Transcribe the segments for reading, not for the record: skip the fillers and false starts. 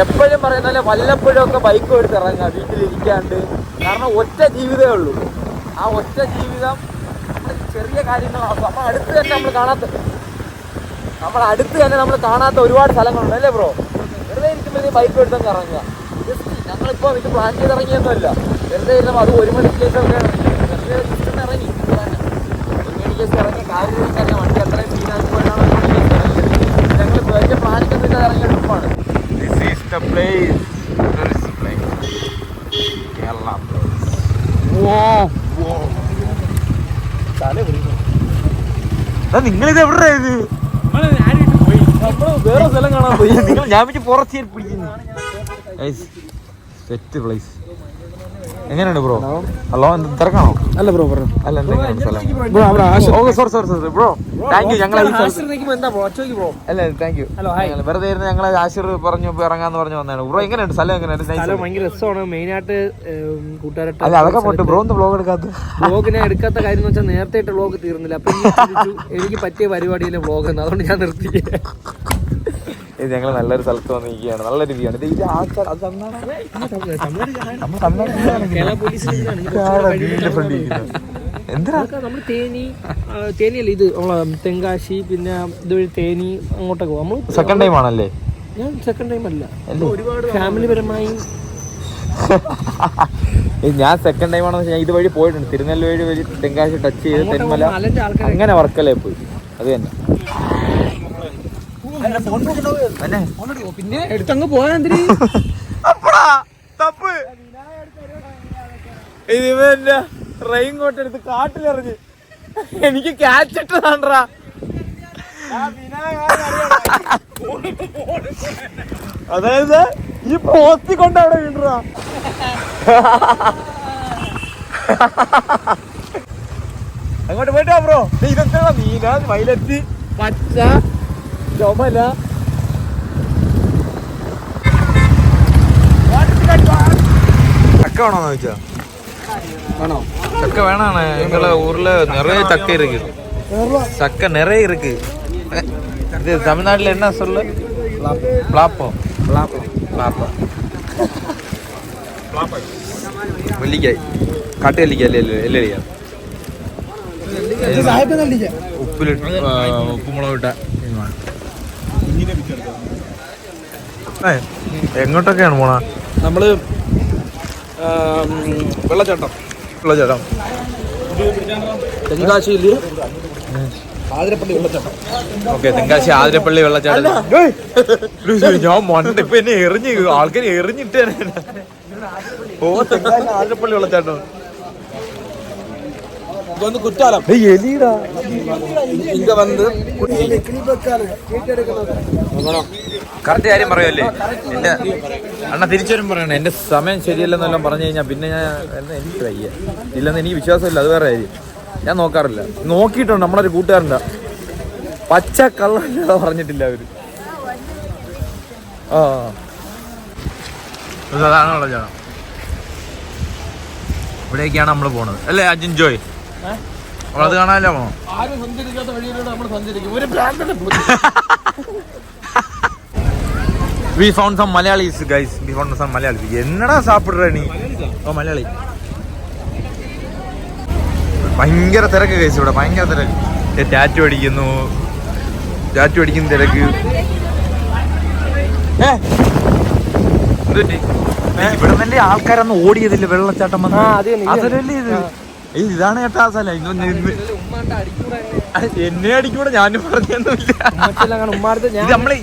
എപ്പോഴും പറയുന്ന വല്ലപ്പോഴും ഒക്കെ ബൈക്ക് എടുത്ത് ഇറങ്ങുക വീട്ടിലിരിക്കാണ്ട്. കാരണം ഒറ്റ ജീവിതമേ ഉള്ളൂ. ആ ഒറ്റ ജീവിതം നമ്മൾ ചെറിയ കാര്യങ്ങളാണ്. നമ്മുടെ അടുത്ത് തന്നെ നമ്മൾ കാണാത്ത ഒരുപാട് സ്ഥലങ്ങളുണ്ട് അല്ലേ ബ്രോ? വെറുതെ ഇരിക്കുമ്പോഴേ ബൈക്ക് എടുത്തൊക്കെ ഇറങ്ങുക. ഞങ്ങളിപ്പോൾ ഇത് പ്ലാൻ ചെയ്ത് ഇറങ്ങിയൊന്നുമല്ല. വെറുതെ ഇരുന്നപ്പോൾ അത് 1 മണിക്ക് ശേഷമൊക്കെ ഇറങ്ങി. ഇറങ്ങി 1 മണിക്ക് ശേഷം ഇറങ്ങിയ കാര്യം തന്നെ വണ്ടി അത്രയും സീനാക്കി പോയിട്ടാണ് 1 മണിക്ക് ശേഷം ഇറങ്ങിയത്. ഞങ്ങൾ വലിയ പ്ലാനിക്കൊന്നും ഇല്ലാതെ ഇറങ്ങിയ ട്രിപ്പാണ്. This is the place. Kerala. നിങ്ങളിത് എവിടെ ഇത്? വേറെ സ്ഥലം കാണാൻ പോയി. നിങ്ങൾ ഞാൻ വെച്ച് പുറത്ത് പിടിക്കുന്നു. Set place. എങ്ങനെയാണ് ബ്രോ? ഹലോ, തിരക്കാണോ? അല്ല ബ്രോ പറഞ്ഞു. അല്ല എന്തെങ്കിലും സ്ഥലം സോറി ബ്രോ. Thank you. ഞങ്ങൾ അല്ല താങ്ക് യു. വെറുതെ ഇരുന്ന് ഞങ്ങളെ ആശിർ പറഞ്ഞു ഇറങ്ങാന്ന് പറഞ്ഞു വന്നാണ്. ബ്രോ എങ്ങനെയുണ്ട് സ്ഥലം? എങ്ങനെയാണ്? ഭയങ്കര രസമാണ്. മെയിനായിട്ട് കൂട്ടുകാരായിട്ട് അല്ല അതൊക്കെ പോട്ട്. ബ്രോ ഒന്ന് വ്ലോഗ് എടുക്കാത്ത കാര്യം എന്ന് വെച്ചാൽ നേരത്തെ വ്ലോഗ് തീർന്നില്ല. അപ്പൊ എനിക്ക് പറ്റിയ പരിപാടിയിലെ വ്ലോഗ് എന്ന്, അതുകൊണ്ട് ഞാൻ നിർത്തി. ഇത് ഞങ്ങൾ നല്ലൊരു സ്ഥലത്ത് വന്നിരിക്കുകയാണ്. നല്ലൊരു വ്യൂ ആണ്. ഇത് ആൾക്കാർ അത് എന്തിനാ നമ്മള് തേനിയല്ലേ ഇത് തെങ്കാശി, പിന്നെ ഇതുവഴി തേനി അങ്ങോട്ടൊക്കെ പോകും. നമ്മള് സെക്കൻഡ് ടൈം ആണല്ലേ? ഞാൻ സെക്കൻഡ് ടൈം അല്ല, ഫാമിലി പരമായി ഞാൻ സെക്കൻഡ് ടൈം ആണെന്ന് വെച്ചാൽ ഇതുവഴി പോയിട്ടുണ്ട്. തിരുനെല്ലി വഴി തെങ്കാശി ടച്ച് ചെയ്ത് തെന്മല അങ്ങനെ വർക്കലേ പോയി. അത് തന്നെ. പിന്നെ എടുത്തങ്ങ് പോയാ എന്തിന് തപ്പ്. ഇത് റെയിൻ കോട്ട് എടുത്ത് കാട്ടിലെറിഞ്ഞ് എനിക്ക് ക്യാച്ച് ഇട്ടതാണ്ടാ. അതായത് ഈ പോത്തി കൊണ്ട് അവിടെ വീണ്ടാ. അങ്ങോട്ട് പോയിട്ടോ ബ്രോ. ഇതെന്താ മീന, വയലറ്റ്, പച്ച, ചുമല. ചക്ക വേണോന്ന് ചോദിച്ചാ? ചക്ക വേണാണ്. எங்கள ஊர்ல நிறைய சக்கை இருக்கு. சக்கை நிறைய இருக்கு. இது தமிழ்நாட்டுல என்ன சொல்லு? பிளாப்பம். വെള്ളിക്കായ്, കാട്ടുകല്ലിക്കായ എല്ലരിക്ക ഉപ്പിലിട്ട് ഉപ്പുമുളകിട്ട. എങ്ങോട്ടൊക്കെയാണ് പോണ? നമ്മള് വെള്ളച്ചാട്ടം തെങ്കാശിയില് ആതിരപ്പള്ളി വെള്ളച്ചാട്ടം. ഓക്കെ, തെങ്കാശി ആതിരപ്പള്ളി വെള്ളച്ചാട്ടം. ഞാൻ മണ്ട ഇപ്പൊ എന്നെ എറിഞ്ഞ് ആൾക്കാർ എറിഞ്ഞിട്ട്. ഓ, തെങ്കാശി ആതിരപ്പള്ളി വെള്ളച്ചാട്ടം. കുറ്റാലം എലിടാ. ഇങ്ങ വന്ന് കറക്റ്റ് കാര്യം പറയുമല്ലേ? എന്റെ അണ്ണ തിരിച്ചുവരും പറയണേ. എന്റെ സമയം ശരിയല്ലെന്നെല്ലാം പറഞ്ഞു കഴിഞ്ഞാൽ പിന്നെ ഞാൻ എനിക്ക് വയ്യ. ഇല്ലെന്ന് എനിക്ക് വിശ്വാസമില്ല. അത് വേറെ കാര്യം. ഞാൻ നോക്കാറില്ല. നോക്കിയിട്ടുണ്ട്. നമ്മളൊരു കൂട്ടുകാരൻ്റെ പച്ച കള്ളല്ലാതെ പറഞ്ഞിട്ടില്ല അവര്. അതാണുള്ള ചേട്ടൻ. ഇവിടേക്കാണ് നമ്മൾ പോണത് അല്ലേ അജിൻ ജോയ്? നമ്മളത് കാണാനല്ലോ പോണോ? ആരും സഞ്ചരിക്കാത്ത വഴിയിലൂടെ നമ്മൾ സഞ്ചരിക്കും. ഒരു പ്രാന്തന്റെ We found some Malayalis, guys. We found some Malayalis. എന്നടാ സാപ്പിടുற നീ? ഓ, മലയാളി. ഭയങ്കര തിരക്ക് കേസ് ഇവിടെ. ഭയങ്കര തിരക്ക്. ടാറ്റു അടിക്കുന്നു തിരക്ക്. ഇവിടെ തന്നെ ആൾക്കാരൊന്നും ഓടിയതില്ല. വെള്ളച്ചാട്ടം വന്ന് അതല്ലേ ഇത്? ഇതാണ് കേട്ടാ ആ സ്ഥലം. എന്നെ അടിക്കൂടെ. ഞാനും പറഞ്ഞൊന്നുമില്ല.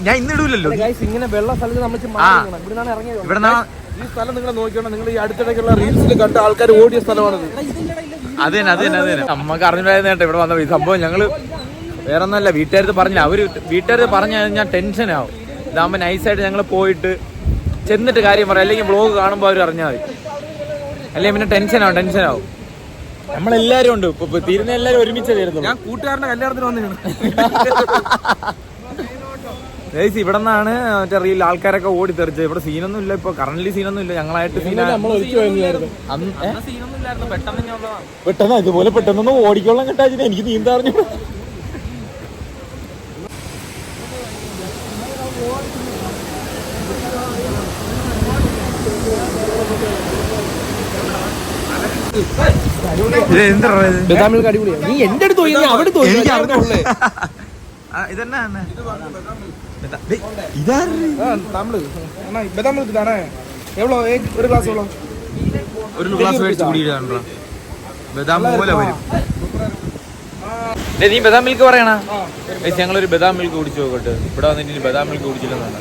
ഞാൻ ഇന്നിടൂലല്ലോ. ഇങ്ങനെ വെള്ള സ്ഥലത്ത് നമ്മൾ ഇവിടെ ഈ സ്ഥലം നിങ്ങൾ നോക്കിയോണം. നിങ്ങൾ ഈ അടുത്തിടയ്ക്കുള്ള റീൽസിൽ കണ്ട ആൾക്കാർ ഓടിയ സ്ഥലമാണിത്. അത് തന്നെ നമ്മക്ക് അറിഞ്ഞിട്ടായിരുന്നു കേട്ടോ ഇവിടെ വന്ന ഈ സംഭവം. ഞങ്ങള് വേറെ ഒന്നല്ല, വീട്ടുകാരത്ത് പറഞ്ഞില്ല. വീട്ടുകാരത്ത് പറഞ്ഞു കഴിഞ്ഞാൽ ടെൻഷനാവും. ഇതാകുമ്പോൾ നൈസായിട്ട് ഞങ്ങൾ പോയിട്ട് ചെന്നിട്ട് കാര്യം പറയാം. അല്ലെങ്കിൽ വ്ളോഗ് കാണുമ്പോൾ അവർ അറിഞ്ഞാൽ മതി. അല്ലെങ്കിൽ പിന്നെ ടെൻഷനാവും. നമ്മളെല്ലാരും ഉണ്ട്. ഇപ്പൊ തീരുന്ന എല്ലാരും ഒരുമിച്ച് തീരുന്നു. ഞാൻ കൂട്ടുകാരന്റെ കല്യാണത്തിന് വന്നിട്ടുണ്ട്. ഇവിടെ നിന്നാണ് മറ്റേ റീൽ ആൾക്കാരൊക്കെ ഓടി തെറിച്ചത്. ഇവിടെ സീനൊന്നും ഇല്ല. ഇപ്പൊ കറന്റ്ലി സീനൊന്നും ഇല്ല. ഞങ്ങളായിട്ട് പെട്ടെന്ന് ഇതുപോലെ പെട്ടെന്നൊന്നും ഓടിക്കൊള്ളാൻ കിട്ടാച്ചിട്ട് എനിക്ക് നീന്താറിഞ്ഞു. ബദാം മിൽക്ക് അടിപൊളിയാ. നീ എന്റെ അടുത്ത് പോയി അവിടെ ഇതെന്നാ ബദാം മിൽക്ക് தானே എവ്വളോ ഒരു ഗ്ലാസ് എവ്വളോ ഒരു ഗ്ലാസ് മേടിച്ച് കുടിയിടാണോ ബദാം പോലെ വരും. നീ ബദാം മിൽക്ക് പറയണ ഞങ്ങളൊരു ബദാം മിൽക്ക് കുടിച്ചു നോക്കട്ടെ. ഇവിടെ വന്നിട്ട് ബദാം മിൽക്ക് കുടിച്ചില്ലെന്നാണ്.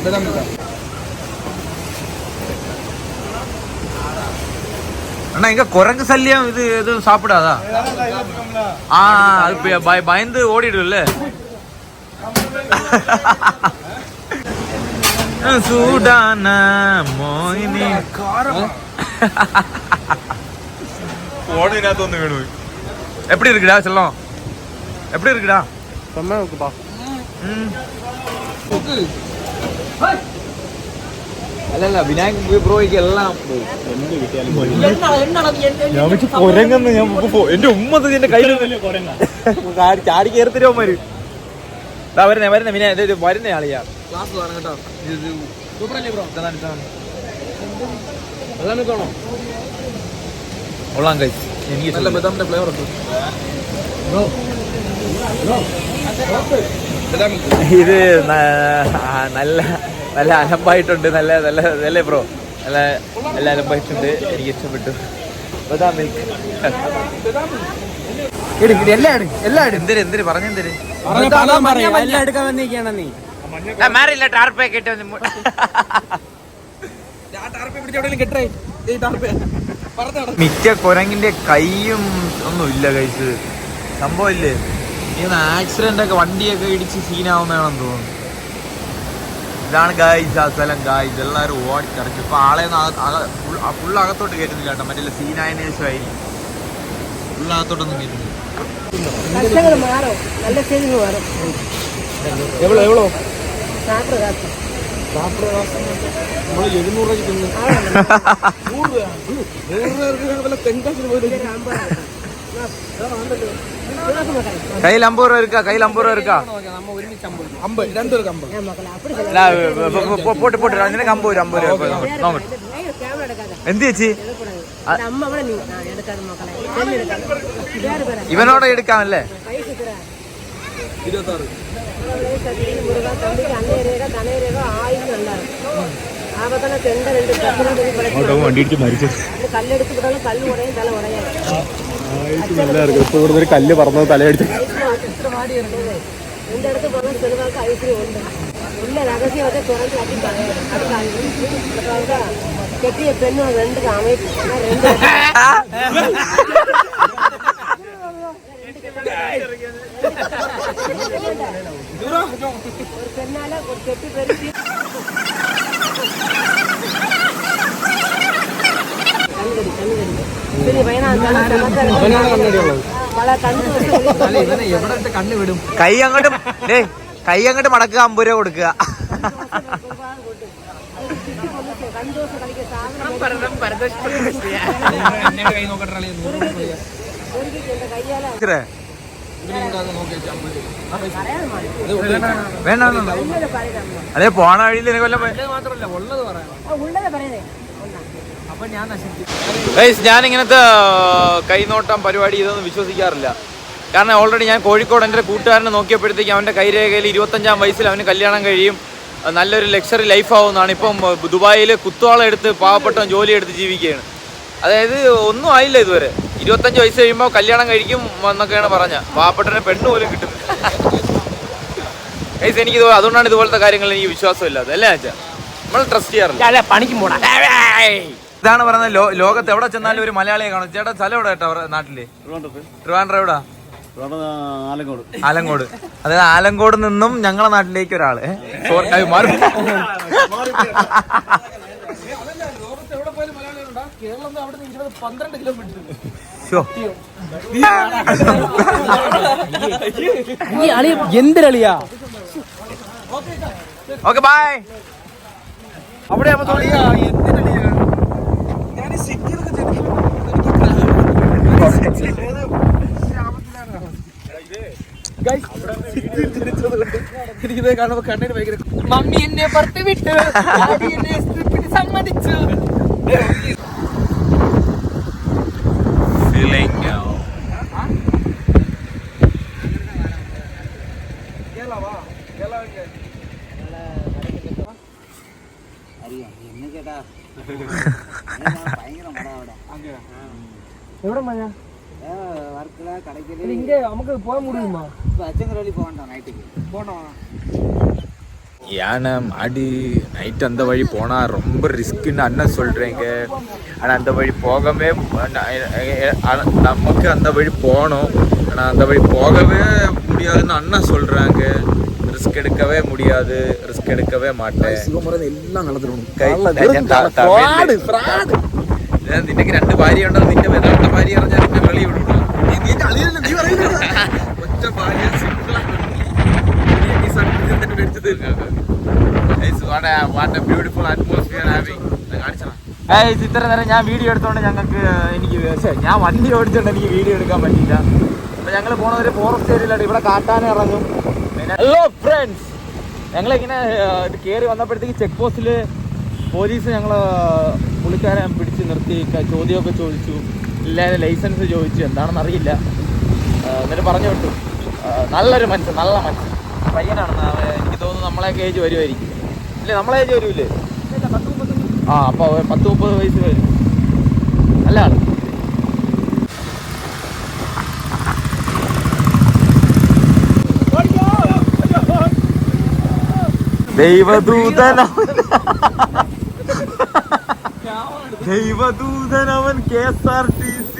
ബദാം മിൽക്ക് அண்ணா இங்க குரங்கு சல்லியம் இது எதுவும் சாப்பிடாதா? அது பயந்து ஓடிடும்ல. சூடான மோயினி ஓடினாத்தொன்னு வேணும். எப்படி இருக்குடா செல்லம்? எப்படி இருக்குடா? செம்ம இருக்குப்பா. അല്ലല്ല വിനായക് ബ്രോയ്ക്ക് എല്ലാം കൊരങ്ങന്ന് ഞാൻ എന്റെ ഉമ്മത് എന്റെ കയ്യിൽ ചാടി കയറത്തിരോമാര് വരുന്നേ വിനായ വരുന്ന ആളിയാ. കൊള്ളാം കഴിച്ചു. എനിക്ക് നല്ല ബദാമിന്റെ ഫ്ലേവർ ഉണ്ട്. ഇത് നല്ല നല്ല അലമ്പായിട്ടുണ്ട്. നല്ല നല്ല അല്ലേ ബ്രോ? നല്ല നല്ല അലമ്പായിട്ടുണ്ട്. എനിക്ക് ഇഷ്ടപ്പെട്ടു. ബദാം മിൽക്ക് എന്തിന് പറഞ്ഞെന്തിന് മാറില്ല ടാർപ്പേ കേട്ടോ. മിക്ക കുരങ്ങിന്റെ കൈയും ഒന്നും ഇല്ല കഴിച്ച് സംഭവം ഇല്ലേ. ഇങ്ങനെ ആക്സിഡന്റ് ഒക്കെ വണ്ടിയൊക്കെ ഇടിച്ച് സീനാവുന്നതാണെന്ന് തോന്നുന്നു. ഇതാണ് ഗായ്സ് ആ സ്ഥലം. ഗായ്സ് എല്ലാവരും ഓടിച്ചടച്ചു. ഇപ്പൊ ആളെ ഫുൾ അകത്തോട്ട് കയറ്റുന്നില്ല കേട്ടോ. മറ്റേ സീനായതിനു ശേഷമായിരിക്കും ഫുൾ അകത്തോട്ടൊന്നും കയറ്റുന്നില്ല. എവ്വളോ എവ്വളോ കയ്യിൽ 50 രൂപ இருக்கா? കയ്യിൽ 50 രൂപ இருக்கா? പോട്ട് പോട്ട് നിനക്ക് 50 രൂപ നോക്കട്ടെ. എന്ത് ചേച്ചി ഇവനോടെ എടുക്കാമല്ലേ? 26 വണ്ടിയിട്ട് മരിച്ചു. നല്ല ഇപ്പൊ ഇവിടെ ഒരു കല്ല് പറന്നത് തലയടിച്ചു. கெட்டிய பெண்ணும் 2 அமைப்பு ஒரு பெண்ணால ஒரு கெட்டி பெருசி കൈ അങ്ങോട്ട് മടക്കുക. 50 രൂപ കൊടുക്കുക. വേണ്ട അതെ പോണ വഴിയിൽ ഞാൻ ഇങ്ങനത്തെ കൈനോട്ടം പരിപാടി ഇതൊന്നും വിശ്വസിക്കാറില്ല. കാരണം ഓൾറെഡി ഞാൻ കോഴിക്കോട് എൻ്റെ കൂട്ടുകാരനെ നോക്കിയപ്പോഴത്തേക്ക് അവൻ്റെ കൈരേഖയിൽ 25-ാം വയസ്സിൽ അവന് കല്യാണം കഴിയും, നല്ലൊരു ലക്ഷറി ലൈഫ് ആവുമെന്നാണ്. ഇപ്പം ദുബായിൽ കുത്തുവാള എടുത്ത് പാവപ്പെട്ടവൻ ജോലി എടുത്ത് ജീവിക്കുകയാണ്. അതായത് ഒന്നും ആയില്ല ഇതുവരെ. 25 വയസ്സ് കഴിയുമ്പോൾ കല്യാണം കഴിക്കും എന്നൊക്കെയാണ് പറഞ്ഞ. പാവപ്പെട്ടവനെ പെണ്ണ് പോലും കിട്ടുന്നത്. എനിക്ക് അതുകൊണ്ടാണ് ഇതുപോലത്തെ കാര്യങ്ങൾ എനിക്ക് വിശ്വാസമില്ലാതെ. അല്ലേ അച്ഛാ? നമ്മൾ ട്രസ്റ്റ് ചെയ്യാറില്ല. പണിക്കും പോണ ഇതാണ് പറയുന്നത്. ലോകത്ത് എവിടെ ചെന്നാലും ഒരു മലയാളിയെ കാണും. ചേട്ടാ സ്ഥലം എവിടെ കേട്ടോ? നാട്ടില് ട്രിവാൻഡ്രം എവിടാ? ആലങ്കോട്. അതായത് ആലങ്കോട് നിന്നും ഞങ്ങളെ നാട്ടിലേക്ക് ഒരാള് എന്തിനാ? Okay bye. അവിടെ എനിക്കിത് കാണുമ്പോ കണ്ണിന് ഭയങ്കര മമ്മി എന്നെ പുറത്ത് വിട്ടു, ഡാഡി എന്നെ സ്ട്രിപ്പിന് സമ്മതിച്ചു. എവിടെ മഴ ഇങ്ങ നമുക്ക് പോകാൻ முடியுமா? ஏன்னா மாடி நைட் அந்த வழி போனால் ரொம்ப ரிஸ்க்குன்னு அண்ணன் சொல்கிறீங்க. ஆனால் அந்த வழி போகவே நமக்கு அந்த வழி போகணும், ஆனால் அந்த வழி போகவே முடியாதுன்னு அண்ணன் சொல்கிறாங்க. ரிஸ்க் எடுக்கவே முடியாது, ரிஸ்க் எடுக்கவே மாட்டேன். എല്ലാം കളത്തിലുണ്ട്. നിനക്ക് 2 ഭാര്യ ഉണ്ടോ? നിന്റെ 2 ഭാര്യ പറഞ്ഞാൽ നിന്നെ വെളി വിടും. ഒറ്റ ഭാര്യ ഇത്ര നേരം ഞാൻ വീഡിയോ എടുത്തോണ്ട് ഞാൻ വണ്ടി ഓടിച്ചോണ്ട് എനിക്ക് വീഡിയോ എടുക്കാൻ പറ്റില്ല. അപ്പൊ ഞങ്ങൾ പോണ ഒരു ഫോറസ്റ്റ് ഏരിയയിലാണ്. ഇവിടെ കാട്ടാൻ ഇറങ്ങും. ഹലോ ഫ്രണ്ട്സ്, ഞങ്ങളിങ്ങനെ കയറി വന്നപ്പോഴത്തേക്ക് ചെക്ക് പോസ്റ്റിൽ പോലീസ് ഞങ്ങള് പുള്ളിക്കാരൻ പിടിച്ച് നിർത്തി ചോദ്യമൊക്കെ ചോദിച്ചു. ഇല്ലാതെ ലൈസൻസ് ചോദിച്ചു, എന്താണെന്ന് അറിയില്ല. എന്നിട്ട് പറഞ്ഞു വിട്ടു. നല്ലൊരു മനുഷ്യൻ, നല്ല മനുഷ്യൻ പയ്യനാണെന്ന്. എനിക്ക് തോന്നുന്നു നമ്മളെയൊക്കെ ഏജ് വരുമായിരിക്കും. ഇല്ലേ, നമ്മളെ ഏജ് വരൂല്ലേ? ആ, അപ്പോൾ 10-30 വയസ്സ് വരും. നല്ല ആള്. ദൈവദൂതനവൻ KSRTC.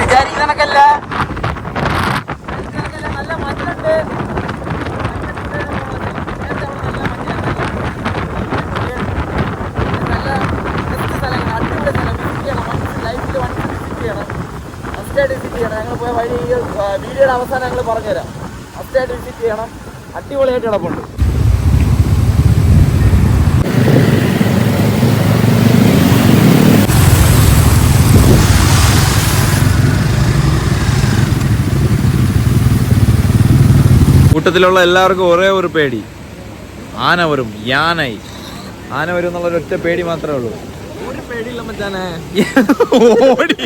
വിചാരിക്കുന്നതൊക്കെയല്ല, നല്ല മഞ്ഞുണ്ട്. ഞങ്ങൾ പോയ വഴി വീഡിയോയുടെ അവസാനം ഞങ്ങൾ പറഞ്ഞുതരാം. മസ്റ്റായിട്ട് വിസിറ്റ് ചെയ്യണം. അടിപൊളിയായിട്ട് കിടപ്പുണ്ട്. കൂട്ടത്തിലുള്ള എല്ലാവർക്കും ഒരേ ഒരു പേടി, ആന വരും. ആന വരും എന്നുള്ളൊരു ഒറ്റ പേടി മാത്രമേ ഉള്ളൂ. ഒരു പേടിയില്ല മച്ചാനെ. ഓടി,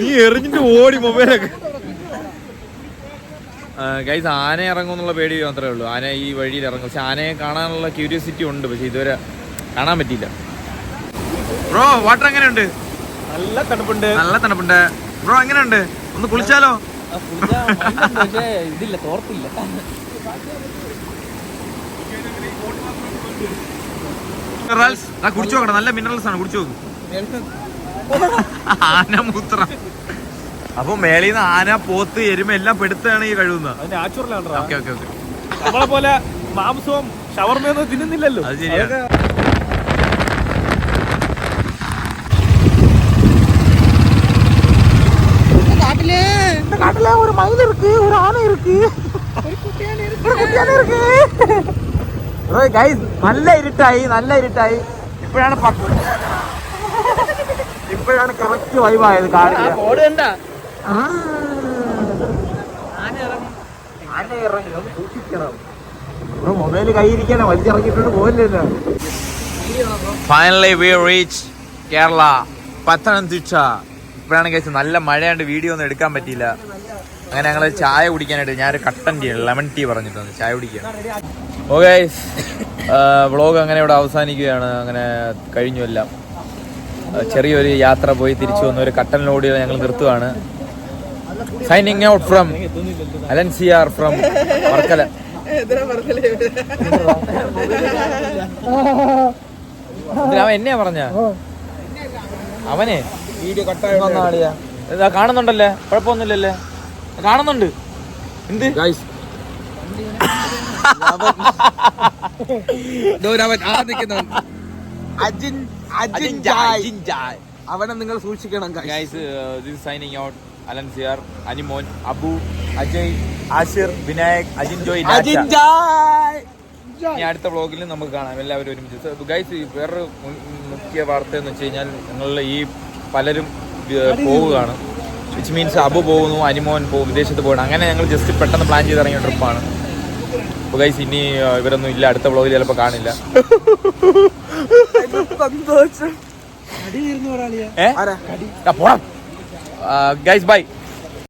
നീ എറിഞ്ഞിട്ട് ഓടി മൊബൈലൊക്കെ. ഗൈസ്, ആന ഇറങ്ങും എന്നുള്ള പേടി മാത്രമേ ഉള്ളൂ. ആന ഈ വഴിയിൽ ഇറങ്ങും. പക്ഷെ ആനയെ കാണാനുള്ള ക്യൂരിയോസിറ്റി ഉണ്ട്, പക്ഷെ ഇതുവരെ കാണാൻ പറ്റിയില്ല. ബ്രോ, വാട്ടർ എങ്ങനെയുണ്ട്? നല്ല തണുപ്പുണ്ട്. നല്ല തണുപ്പുണ്ട്. ബ്രോ എങ്ങനെയുണ്ട്? ഒന്ന് കുളിച്ചാലോ? പക്ഷേ ഇതില്ല, തോർത്തില്ല. കുടിച്ചു നോക്കണം, നല്ല മിനറൽസ് ആണ്, കുടിച്ചു നോക്കും. ആന മൂത്രം. അപ്പൊ മേളിൽ നിന്ന് ആന, പോത്ത്, എരുമ എല്ലാം പെടുത്താണ് ഈ കഴുകുന്നത്. നമ്മളെ പോലെ മാംസവും ഷവർമയൊന്നും തിന്നുന്നില്ലല്ലോ. അത് ശരിയാണ്. കാട്ടിലെ ഒരു മയിൽ ഇருக்கு, ഒരു ആന ഇருக்கு, ഒരു കുട്ടിയാന ഇருக்கு. നല്ല ഇരുട്ടായി. ഇപ്പോഴാണ് കറക്റ്റ് വൈബായത്. കാടില്ല ആന ഇറങ്ങി, സൂക്ഷിക്കണം. മൊബൈല് കയ്യിരിക്കാനോ വലിച്ചിറങ്ങിയിട്ടുണ്ട് പോയില്ലല്ലോ. Finally we reach Kerala, Pathanamthitta. ഇപ്പോഴാണ് കഴിച്ചത്. നല്ല മഴയാണ്ട് വീഡിയോ ഒന്നും എടുക്കാൻ പറ്റിയില്ല. അങ്ങനെ ഞങ്ങൾ ചായ കുടിക്കാനായിട്ട് ഞാനൊരു കട്ടൻ ടീ, ലെമൺ ടീ പറഞ്ഞിട്ടുണ്ട്, ചായ കുടിക്കുക. ഓക്കെ, വ്ളോഗ് അങ്ങനെ ഇവിടെ അവസാനിക്കുകയാണ്. അങ്ങനെ കഴിഞ്ഞു എല്ലാം. ചെറിയൊരു യാത്ര പോയി തിരിച്ചു വന്ന ഒരു കട്ടൻ ലോഡ് ഞങ്ങൾ നിർത്തുകയാണ്. Signing out from Alencier from Varkala. അവൻ എന്നെയാ പറഞ്ഞ, അവനെ വീഡിയോ കട്ടാളിയാ. ഇതാ കാണുന്നുണ്ടല്ലേ, കുഴപ്പമൊന്നുമില്ലല്ലേ? കാണുന്നുണ്ട്. എന്ത് അജിൻ അവനെ നിങ്ങൾ സൂക്ഷിക്കണം guys this signing out Alan Siyar, Animon, Abu, Ajay, Ashir, Vinayak, Ajin Joy. ഇനി അടുത്ത വ്ളോഗിൽ നമുക്ക് കാണാം എല്ലാവരും ഒരുമിച്ച്. ഗൈസ് വേറൊരു മുഖ്യ വാർത്ത എന്ന് വെച്ച് കഴിഞ്ഞാൽ ഞങ്ങളിൽ ഈ പലരും പോവുകയാണ്. വിച്ച് മീൻസ് അബു പോകുന്നു, അനിമോൻ പോകും, വിദേശത്ത് പോകണം. അങ്ങനെ ഞങ്ങൾ ജസ്റ്റ് പെട്ടെന്ന് പ്ലാൻ ചെയ്ത് ഇറങ്ങിയ ട്രിപ്പാണ്. അപ്പോൾ ഗൈസ് ഇനി ഇവരൊന്നും ഇല്ല, അടുത്ത വ്ളോഗിൽ ചിലപ്പോൾ കാണില്ല. സന്തോഷം. Guys bye.